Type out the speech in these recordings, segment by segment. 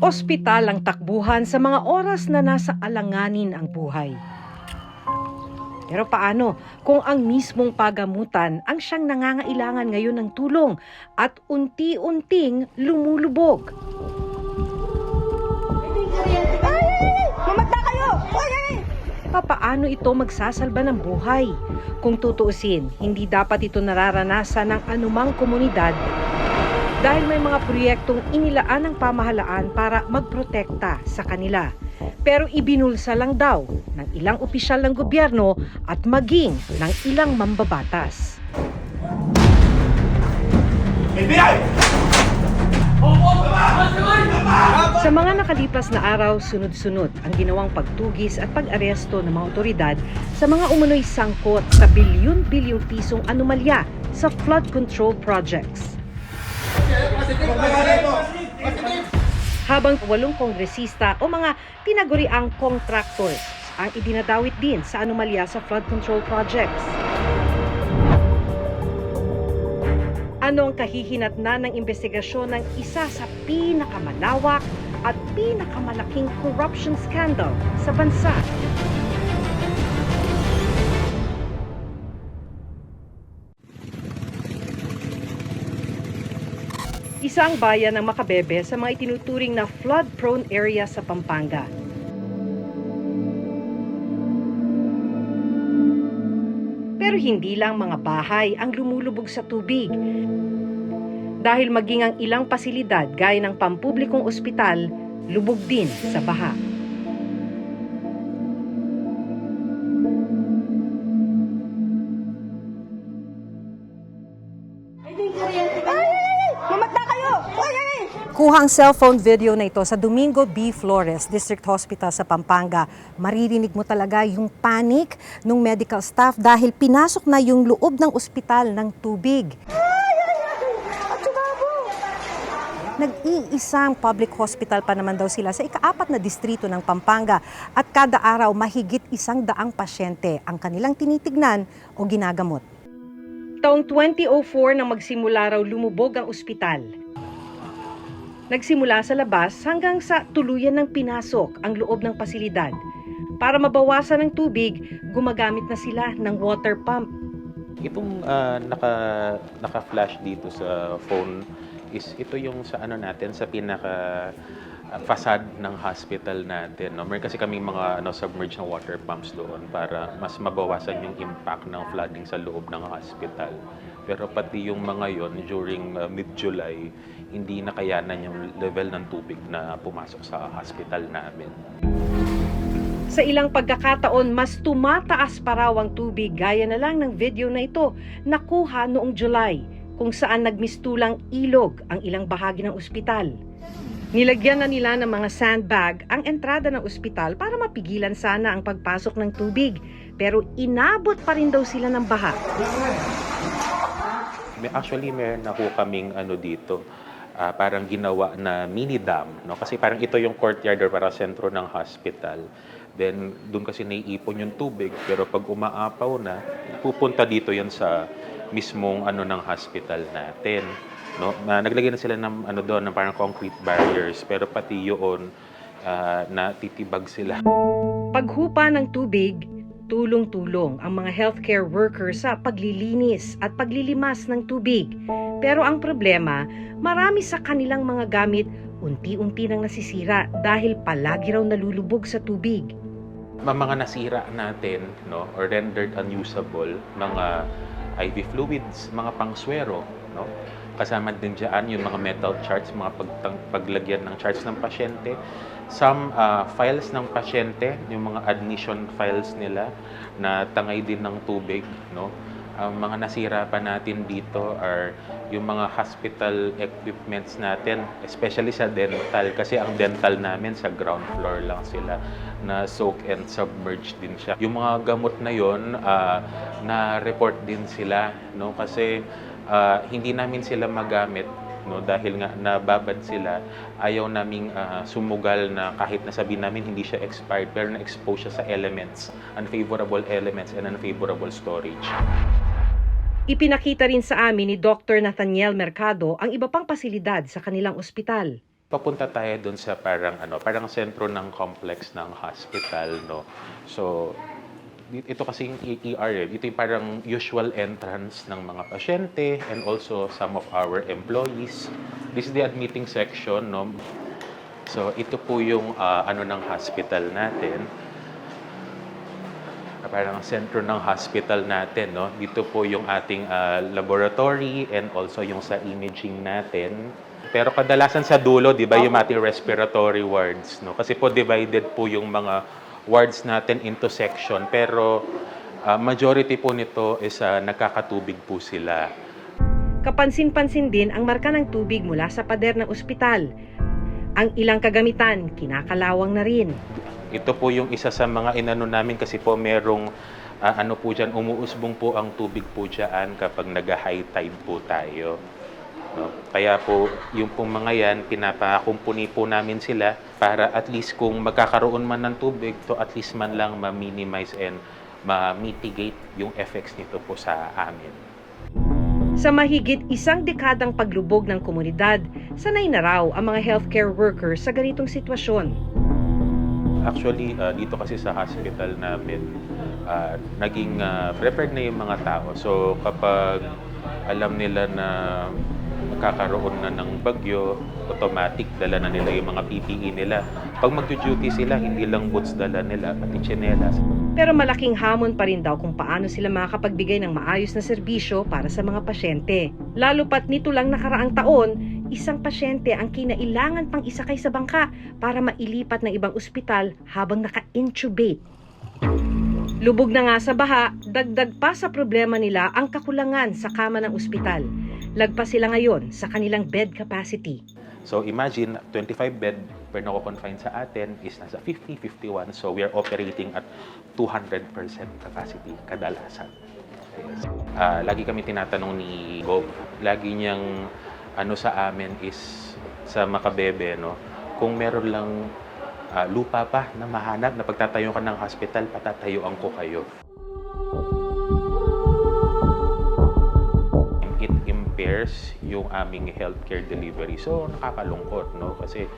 Ospital ang takbuhan sa mga oras na nasa alanganin ang buhay. Pero paano kung ang mismong pagamutan ang siyang nangangailangan ngayon ng tulong at unti-unting lumulubog? Mamagda kayo! Papaano ito magsasalba ng buhay? Kung tutuusin, hindi dapat ito nararanasan ng anumang komunidad dahil may mga proyektong inilaan ng pamahalaan para magprotekta sa kanila. Pero ibinulsa lang daw ng ilang opisyal ng gobyerno at maging ng ilang mambabatas. Sa mga nakalipas na araw, sunod-sunod ang ginawang pagtugis at pag-aresto ng mga otoridad sa mga umunoy sangkot sa bilyon-bilyong pisong anomalya sa flood control projects. Habang 8 kongresista o mga tinaguriang contractors ang idinadawit din sa anomalya sa flood control projects. Ano ang kahihinatnan ng investigasyon ng isa sa pinakamalawak at pinakamalaking corruption scandal sa bansa? Isa ang bayan ng Macabebe sa mga itinuturing na flood-prone area sa Pampanga. Pero hindi lang mga bahay ang lumulubog sa tubig. Dahil maging ang ilang pasilidad gaya ng pampublikong ospital, lubog din sa baha. Mamagda kayo! Kuha ang cellphone video na ito sa Domingo B. Flores District Hospital sa Pampanga. Maririnig mo talaga yung panic ng medical staff dahil pinasok na yung loob ng ospital ng tubig. Nag-iisang public hospital pa naman daw sila sa ika-4 na distrito ng Pampanga at kada araw mahigit 100 pasyente ang kanilang tinitignan o ginagamot. Taong 2004 nang magsimula raw lumubog ang ospital. Nagsimula sa labas hanggang sa tuluyan ng pinasok ang loob ng pasilidad. Para mabawasan ang tubig, gumagamit na sila ng water pump. Itong naka-flash dito sa phone is ito yung sa ano natin sa pinaka facade ng hospital natin. No? Meron kasi kaming mga submerged na water pumps doon para mas mabawasan yung impact ng flooding sa loob ng hospital. Pero pati yung mga yon during mid-July, hindi nakayanan yung level ng tubig na pumasok sa hospital namin. Sa ilang pagkakataon, mas tumataas pa raw ang tubig gaya na lang ng video na ito nakuha noong July kung saan nagmistulang ilog ang ilang bahagi ng ospital. Nilagyan na nila ng mga sandbag ang entrada ng ospital para mapigilan sana ang pagpasok ng tubig. Pero inabot pa rin daw sila ng baha. Actually, meron na ho kaming dito, parang ginawa na mini dam. No? Kasi parang ito yung courtyard or parang sentro ng hospital. Then, doon kasi naiipon yung tubig. Pero pag umaapaw na, pupunta dito yan sa mismong ng hospital natin. No? Naglagay na sila ng doon ng parang concrete barriers, pero pati yun natitibag sila. Paghupa ng tubig, tulong-tulong ang mga healthcare workers sa paglilinis at paglilimas ng tubig. Pero ang problema, marami sa kanilang mga gamit unti-unti nang nasisira dahil palagi raw nalulubog sa tubig. Mga nasira natin, no, or rendered unusable, mga IV fluids, mga pangswero, no? Kasama din dyan yung mga metal charts, mga paglagyan ng charts ng pasyente. Some files ng pasyente, yung mga admission files nila na tangay din ng tubig. No? Ang mga nasira pa natin dito are yung mga hospital equipments natin, especially sa dental. Kasi ang dental namin sa ground floor lang sila na soak and submerged din siya. Yung mga gamot na yon na-report din sila. No? Kasi hindi namin sila magamit, no, dahil nga nababad sila. Ayaw naming sumugal na kahit nasabihin namin hindi siya expired, pero na-expose siya sa elements, unfavorable elements and unfavorable storage. Ipinakita rin sa amin ni Dr. Nathaniel Mercado ang iba pang pasilidad sa kanilang ospital. Papunta tayo doon sa parang sentro ng complex ng hospital, no. So ito kasi yung ER, ito yung parang usual entrance ng mga pasyente and also some of our employees. This is the admitting section, no. So ito po yung ng hospital natin. Parang sentro ng hospital natin, no. Dito po yung ating laboratory and also yung sa imaging natin. Pero kadalasan sa dulo, 'di ba, yung ating respiratory wards, no? Kasi po divided po yung mga wards natin into section, pero majority po nito is nagkakatubig po sila. Kapansin-pansin din ang marka ng tubig mula sa pader ng ospital. Ang ilang kagamitan, kinakalawang na rin. Ito po yung isa sa mga inano namin kasi po merong po dyan, umuusbong po ang tubig po dyan kapag nag-high tide po tayo. No? Kaya po, yung pong mga yan, pinapakumpuni po namin sila para at least kung magkakaroon man ng tubig, to at least man lang ma-minimize and ma-mitigate yung effects nito po sa amin. Sa mahigit isang dekadang paglubog ng komunidad, sanay na raw ang mga healthcare workers sa ganitong sitwasyon. Actually, dito kasi sa hospital namin, naging prepared na yung mga tao. So kapag alam nila na magkakaroon na ng bagyo, automatic dala na nila yung mga PPE nila. Pag mag-duty sila, hindi lang boots dala nila, pati tsinelas. Pero malaking hamon pa rin daw kung paano sila makakapagbigay ng maayos na serbisyo para sa mga pasyente. Lalo pat nito lang nakaraang taon, isang pasyente ang kinailangan pang isakay sa bangka para mailipat ng ibang ospital habang naka-intubate. Lubog na nga sa baha, dagdag pa sa problema nila ang kakulangan sa kama ng ospital. Lagpas sila ngayon sa kanilang bed capacity. So imagine, 25 bed per nako-confine sa atin is nasa 50, 51. So we are operating at 200% capacity kadalasan. Yes. Lagi kami tinatanong ni Gov, lagi niyang sa amin is sa Makabebe, no, kung meron lang lupa pa na mahanap na pagtatayo ka ng hospital, patatayuan ko kayo. It impairs yung aming healthcare delivery. So, nakakalungkot, no? Kasi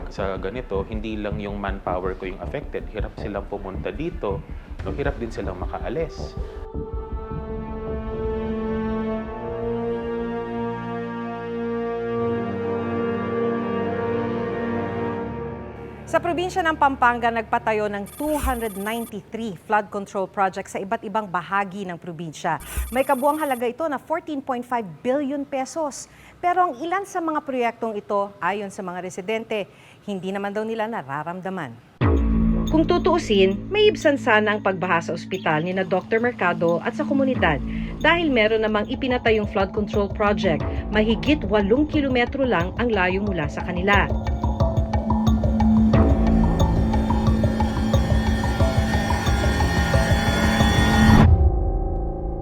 sa ganito, hindi lang yung manpower ko yung affected. Hirap silang pumunta dito, no? Hirap din silang makaalis. Sa probinsya ng Pampanga, nagpatayo ng 293 flood control projects sa iba't ibang bahagi ng probinsya. May kabuang halaga ito na 14.5 billion pesos. Pero ang ilan sa mga proyektong ito, ayon sa mga residente, hindi naman daw nila nararamdaman. Kung tutuusin, may ibsan sana ang pagbaha sa ospital ni na Dr. Mercado at sa komunidad dahil meron namang ipinatayong flood control project, mahigit 8 kilometro lang ang layo mula sa kanila.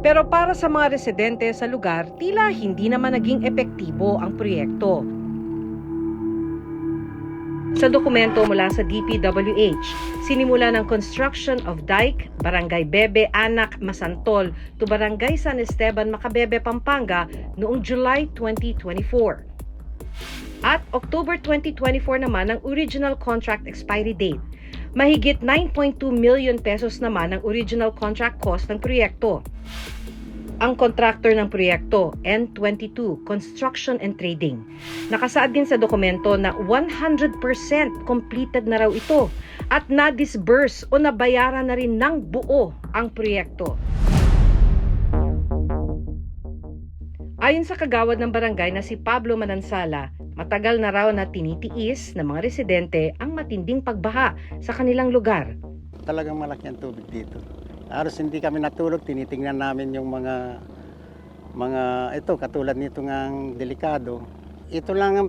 Pero para sa mga residente sa lugar, tila hindi naman naging epektibo ang proyekto. Sa dokumento mula sa DPWH, sinimula ng construction of dike, Barangay Bebe, Anak, Masantol to Barangay San Esteban, Macabebe, Pampanga noong July 2024. At October 2024 naman ang original contract expiry date. Mahigit 9.2 million pesos naman ang original contract cost ng proyekto. Ang contractor ng proyekto, N22 Construction and Trading. Nakasaad din sa dokumento na 100% completed na raw ito at na-disburse o nabayaran na rin ng buo ang proyekto. Ayon sa kagawad ng barangay na si Pablo Manansala, matagal na raw na tinitiis ng mga residente ang matinding pagbaha sa kanilang lugar. Talagang malaki ang tubig dito. Halos hindi kami natulog, tinitingnan namin yung mga ito, katulad nito ngang delikado. Ito lang ang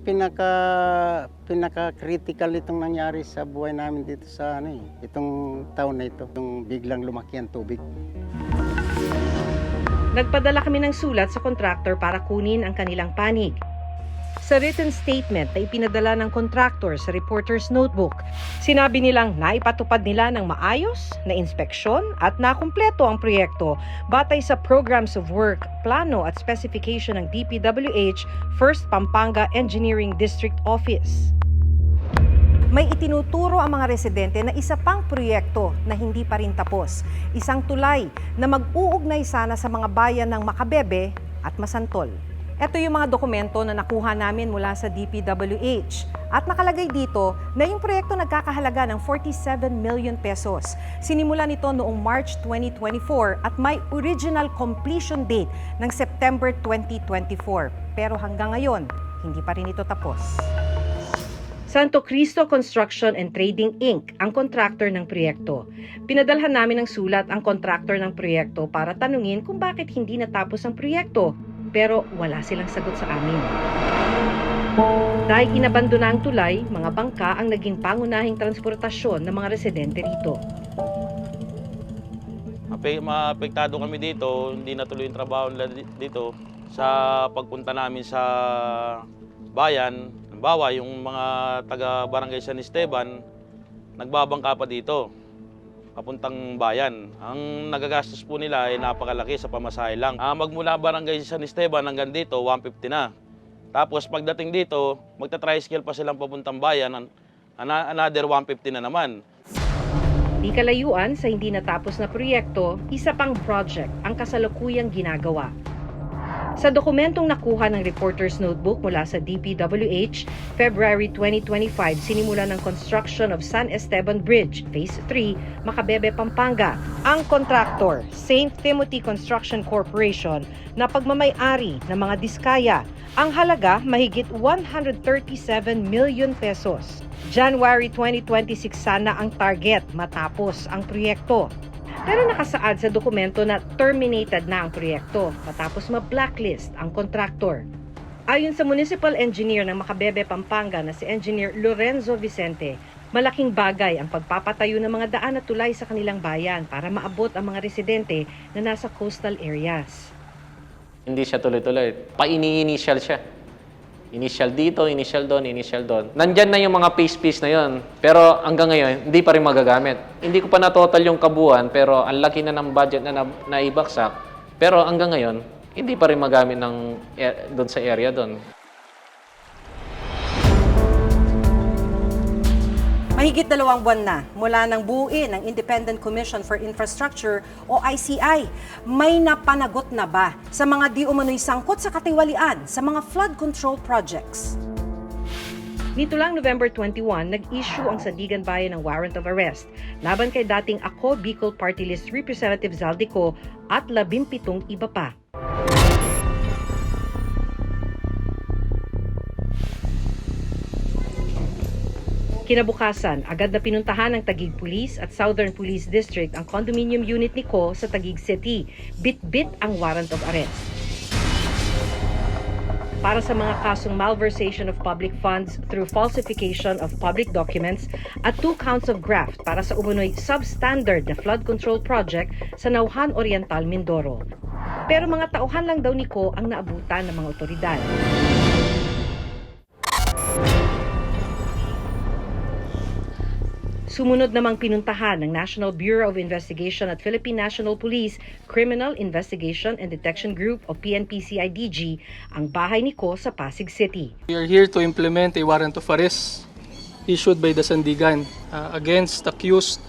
pinaka-critical itong nangyari sa buhay namin dito sa itong taon na ito, yung biglang lumaki ang tubig. Nagpadala kami ng sulat sa kontraktor para kunin ang kanilang panig. Sa written statement na ipinadala ng contractor sa reporter's notebook, sinabi nilang naipatupad nila ng maayos na inspeksyon at nakumpleto ang proyekto batay sa programs of work, plano at specification ng DPWH 1st Pampanga Engineering District Office. May itinuturo ang mga residente na isa pang proyekto na hindi pa rin tapos. Isang tulay na mag-uugnay sana sa mga bayan ng Macabebe at Masantol. Ito yung mga dokumento na nakuha namin mula sa DPWH. At nakalagay dito na yung proyekto nagkakahalaga ng 47 million pesos. Sinimula nito noong March 2024 at may original completion date ng September 2024. Pero hanggang ngayon, hindi pa rin ito tapos. Santo Cristo Construction and Trading Inc. ang contractor ng proyekto. Pinadalhan namin ng sulat ang contractor ng proyekto para tanungin kung bakit hindi natapos ang proyekto, pero wala silang sagot sa amin. Dahil inabandona ang tulay, mga bangka ang naging pangunahing transportasyon ng mga residente rito. Maapektado kami dito, hindi natuloy yung trabaho nila dito sa pagpunta namin sa bayan. Halimbawa, yung mga taga-barangay San Esteban, nagbabangka pa dito, papuntang bayan. Ang nagagastos po nila ay napakalaki sa pamasahe lang. Magmula barangay San Esteban hanggang dito, 150 na. Tapos pagdating dito, magta-tricycle pa silang papuntang bayan, another 150 na naman. Di kalayuan sa hindi natapos na proyekto, isa pang project ang kasalukuyang ginagawa. Sa dokumentong nakuha ng reporter's notebook mula sa DPWH, February 2025, sinimula ng construction of San Esteban Bridge, Phase 3, Macabebe, Pampanga. Ang contractor, St. Timothy Construction Corporation, na pagmamay-ari ng mga diskaya. Ang halaga, mahigit 137 million pesos. January 2026 sana ang target matapos ang proyekto. Pero nakasaad sa dokumento na terminated na ang proyekto matapos ma-blacklist ang kontraktor. Ayon sa municipal engineer ng Macabebe, Pampanga na si Engineer Lorenzo Vicente, malaking bagay ang pagpapatayo ng mga daan at tulay sa kanilang bayan para maabot ang mga residente na nasa coastal areas. Hindi siya tuloy-tuloy. Pa-ini-initial siya. Initial dito, initial doon, initial doon. Nandyan na yung mga piece na yon. Pero hanggang ngayon, hindi pa rin magagamit. Hindi ko pa na-total yung kabuuan, pero ang laki na ng budget na naibaksak. Pero hanggang ngayon, hindi pa rin magamit doon sa area doon. Mahigit 2 buwan na mula nang buuin ang Independent Commission for Infrastructure o ICI. May napanagot na ba sa mga di umano'y sangkot sa katiwalian sa mga flood control projects? Nito lang November 21, nag-issue ang Sandigan Bayan ng warrant of arrest laban kay dating Ako Bicol Party List Representative Zaldico at 17 iba pa. Kinabukasan, agad na pinuntahan ng Taguig Police at Southern Police District ang condominium unit ni Ko sa Taguig City. Bit-bit ang warrant of arrest. Para sa mga kasong malversation of public funds through falsification of public documents at 2 counts of graft para sa umano'y substandard na flood control project sa Nauhan Oriental, Mindoro. Pero mga tauhan lang daw ni Ko ang naabutan ng mga otoridad. Sumunod namang pinuntahan ng National Bureau of Investigation at Philippine National Police Criminal Investigation and Detection Group o PNP-CIDG ang bahay ni Ko sa Pasig City. We are here to implement a warrant of arrest issued by the Sandigan against accused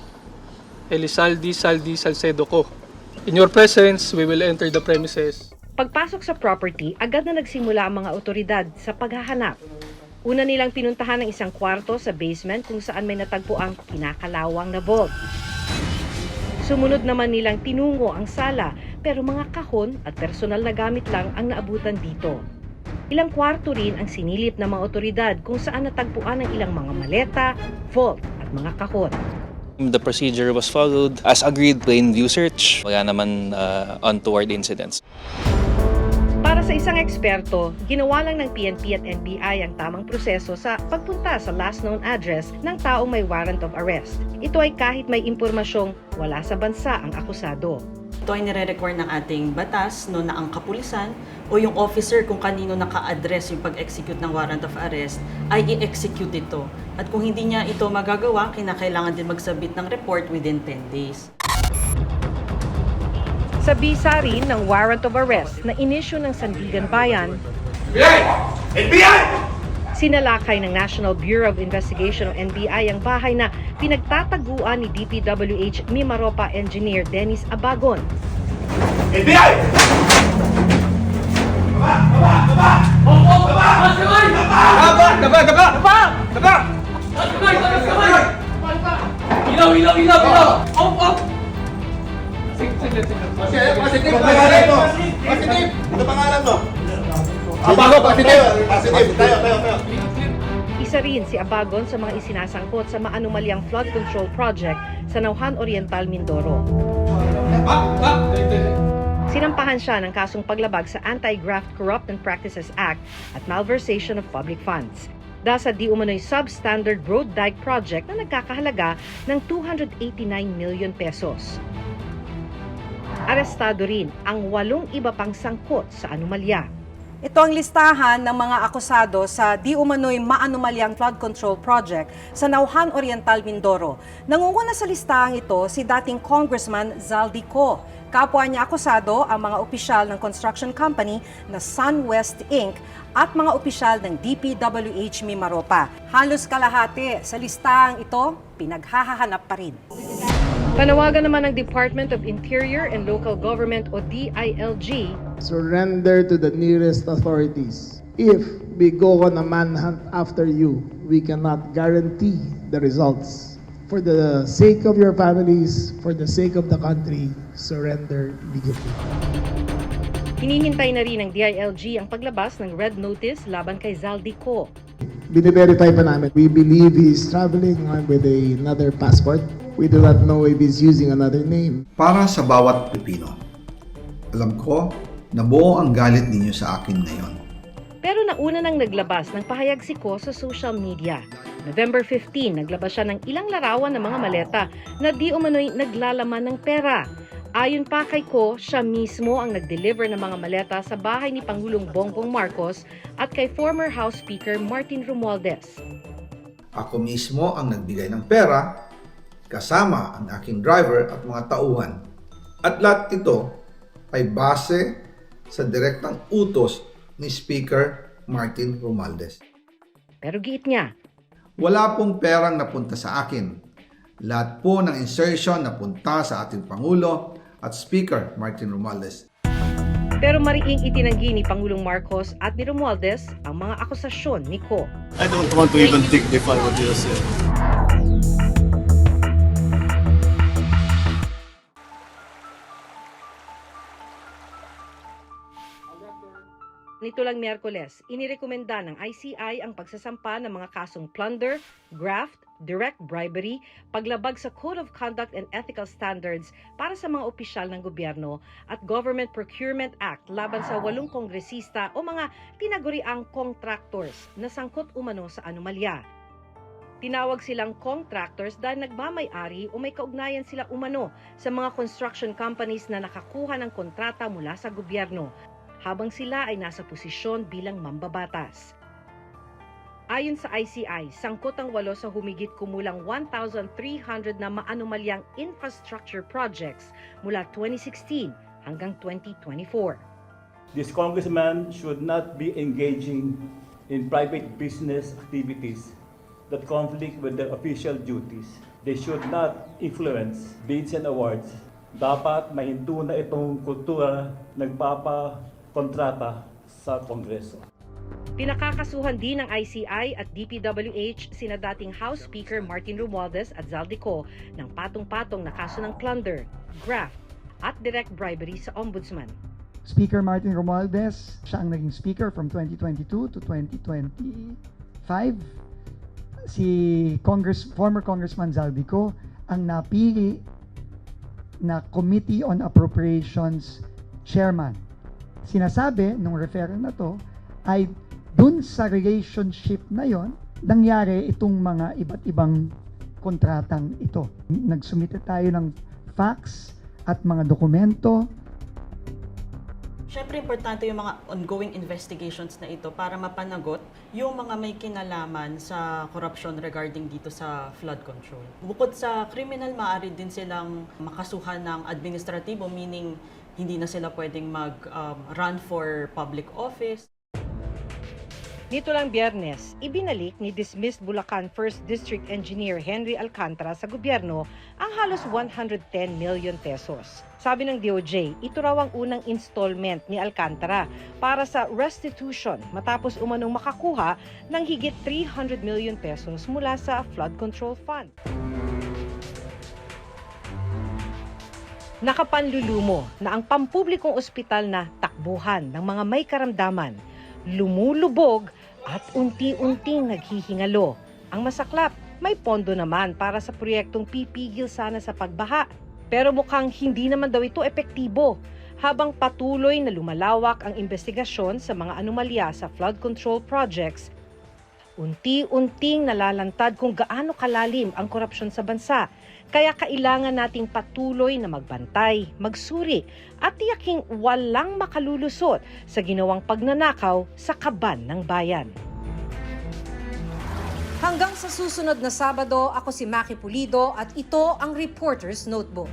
Elizalde Salcedo Co. In your presence, we will enter the premises. Pagpasok sa property, agad na nagsimula ang mga otoridad sa paghahanap. Una nilang pinuntahan ng isang kwarto sa basement kung saan may natagpo ang kinakalawang na vault. Sumunod naman nilang tinungo ang sala pero mga kahon at personal na gamit lang ang naabutan dito. Ilang kwarto rin ang sinilip ng mga otoridad kung saan natagpuan ang ilang mga maleta, vault at mga kahon. The procedure was followed. As agreed, plain view search. Wala naman untoward incidents. Para sa isang eksperto, ginawa lang ng PNP at NBI ang tamang proseso sa pagpunta sa last known address ng taong may warrant of arrest. Ito ay kahit may impormasyong wala sa bansa ang akusado. Ito ay nire-require ng ating batas no, na ang kapulisan o yung officer kung kanino naka-address yung pag-execute ng warrant of arrest ay i-execute ito. At kung hindi niya ito magagawa, kinakailangan din magsabit ng report within 10 days. Sa bisa rin ng warrant of arrest na inisyu ng Sandigan Bayan, sinalakay ng National Bureau of Investigation o NBI ang bahay na pinagtataguan ni DPWH Mimaropa Engineer Dennis Abagon. Isa rin si Abagon sa mga isinasangkot sa maanumalyang flood control project sa Nauhan Oriental, Mindoro. Sinampahan siya ng kasong paglabag sa Anti-Graft Corrupt and Practices Act at malversation of public funds. Dahil sa di umano'y substandard road dike project na nagkakahalaga ng 289 million pesos. Arestado rin ang 8 iba pang sangkot sa anomalya. Ito ang listahan ng mga akusado sa di umano'y maanumalyang flood control project sa Nauhan Oriental, Mindoro. Nangunguna sa listahang ito si dating Congressman Zaldico. Kapwa niya akusado ang mga opisyal ng construction company na SunWest Inc. at mga opisyal ng DPWH Mimaropa. Halos kalahati sa listahang ito, pinaghahanap pa rin. Panawagan naman ng Department of Interior and Local Government o DILG, surrender to the nearest authorities. If we go on a manhunt after you, we cannot guarantee the results. For the sake of your families, for the sake of the country, surrender immediately. hinihintay na rin ng DILG ang paglabas ng red notice laban kay Zaldico. Bine-verify pa namin. We believe he's traveling with another passport. We do not know if he's using another name. Para sa bawat Pilipino, alam ko na buo ang galit ninyo sa akin ngayon. Pero nauna nang naglabas ng pahayag si Ko sa social media. November 15, naglabas siya ng ilang larawan ng mga maleta na di umano'y naglalaman ng pera. Ayon pa kay Ko, siya mismo ang nag-deliver ng mga maleta sa bahay ni Pangulong Bongbong Marcos at kay former House Speaker Martin Romualdez. Ako mismo ang nagbigay ng pera, kasama ang aking driver at mga tauhan. At lahat ito ay base sa direktang utos ni Speaker Martin Romualdez. Pero giit niya, wala pong perang napunta sa akin. Lahat po ng insertion napunta sa ating Pangulo at Speaker Martin Romualdez. pero mariing itinanggi ni Pangulong Marcos at ni Romualdez ang mga akusasyon ni Ko. I don't want to even dignify what you said. Nito lang Miyerkules, inirekomenda ng ICI ang pagsasampa ng mga kasong plunder, graft, direct bribery, paglabag sa Code of Conduct and Ethical Standards para sa mga opisyal ng gobyerno at Government Procurement Act laban sa 8 kongresista o mga tinaguriang contractors na sangkot umano sa anomalya. Tinawag silang contractors dahil nagmamay-ari o may kaugnayan sila umano sa mga construction companies na nakakuha ng kontrata mula sa gobyerno, habang sila ay nasa posisyon bilang mambabatas. Ayon sa ICI, sangkot ang 8 sa humigit kumulang 1,300 na maanumalyang infrastructure projects mula 2016 hanggang 2024. This congressman should not be engaging in private business activities that conflict with their official duties. They should not influence bids and awards. Dapat mahinto na itong kultura nagpapakontrata sa Kongreso. Pinakakasuhan din ng ICI at DPWH sina dating House Speaker Martin Romualdez at Zaldico ng patong-patong na kaso ng plunder, graft at direct bribery sa Ombudsman. Speaker Martin Romualdez, siya ang naging speaker from 2022 to 2025. Si former Congressman Zaldico ang napili na Committee on Appropriations Chairman. Sinasabi nung referendum na to ay dun sa relationship na yon nangyari itong mga iba't ibang kontratang ito. Nagsumite tayo ng facts at mga dokumento. Siyempre, importante yung mga ongoing investigations na ito para mapanagot yung mga may kinalaman sa corruption regarding dito sa flood control. Bukod sa criminal, maaari din silang makasuhan ng administratibo, meaning hindi na sila pwedeng mag-run for public office. Nito lang Biyernes, ibinalik ni dismissed Bulacan 1st District Engineer Henry Alcantara sa gobyerno ang halos 110 million pesos. Sabi ng DOJ, ito raw ang unang installment ni Alcantara para sa restitution matapos umanong makakuha ng higit 300 million pesos mula sa Flood Control Fund. Nakapanlulumo na ang pampublikong ospital na takbuhan ng mga may karamdaman, lumulubog at unti-unting naghihingalo. Ang masaklap, may pondo naman para sa proyektong pipigil sana sa pagbaha. Pero mukhang hindi naman daw ito epektibo. Habang patuloy na lumalawak ang investigasyon sa mga anomalya sa flood control projects, unti-unting nalalantad kung gaano kalalim ang korupsyon sa bansa. Kaya kailangan nating patuloy na magbantay, magsuri at tiyaking walang makalulusot sa ginawang pagnanakaw sa kaban ng bayan. Hanggang sa susunod na Sabado, ako si Maki Pulido at ito ang Reporter's Notebook.